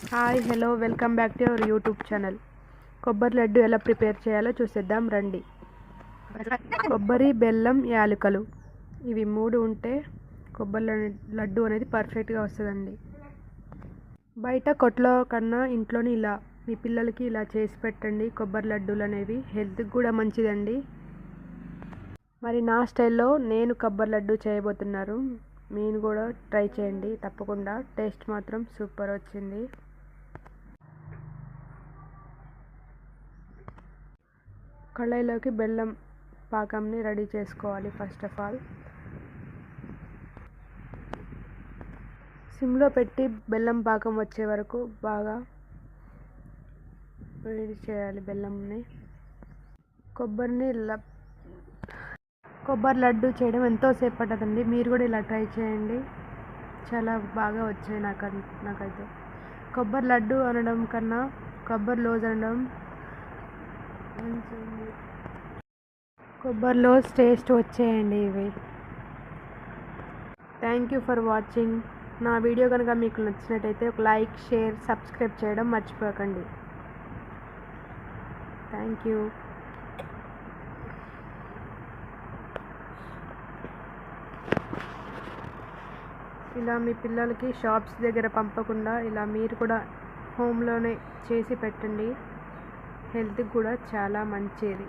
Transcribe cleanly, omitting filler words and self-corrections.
Hi hello welcome back to our YouTube channel. కొబ్బరి లడ్డు ఎలా prepare చేయాలో చూసేద్దాం రండి. కొబ్బరి, బెల్లం, యాలకులు ఇవి 3 ఉంటే కొబ్బరి లడ్డు అనేది పర్ఫెక్ట్గా వస్తుందండి. బయట కొట్లో కన్నా ఇంట్లోని ఇలా మీ పిల్లలకి ఇలా చేసి పెట్టండి. కొబ్బరి లడ్డూలు అనేవి హెల్త్కి కూడా మంచిదండి. మరి నా స్టైల్లో నేను కొబ్బరి లడ్డు చేయబోతున్నారు. మీరు కూడా ట్రై చేయండి తప్పకుండా. టేస్ట్ మాత్రం సూపర్ వచ్చింది. కళాయిలోకి బెల్లం పాకంని రెడీ చేసుకోవాలి. ఫస్ట్ ఆఫ్ ఆల్ సిమ్లో పెట్టి బెల్లం పాకం వచ్చే వరకు బాగా వేడి చేయాలి బెల్లంని. కొబ్బరి లడ్డు చేయడం ఎంతో సేపు పట్టదండి. మీరు కూడా ఇలా ట్రై చేయండి. చాలా బాగా వచ్చాయి నాకైతే. కొబ్బరి లడ్డు అనడం కన్నా కొబ్బరి లోజ్ అనడం కొబ్బరిలో టేస్ట్ వచ్చేయండి ఇవి. Thank you for watching. నా వీడియో కనుక మీకు నచ్చినట్టయితే ఒక లైక్, షేర్, సబ్స్క్రైబ్ చేయడం మర్చిపోకండి. Thank you. ఇలా మీ పిల్లలకి షాప్స్ దగ్గర పంపకుండా ఇలా మీరు కూడా హోమ్లోనే చేసి పెట్టండి. హెల్త్కి కూడా చాలా మంచిది.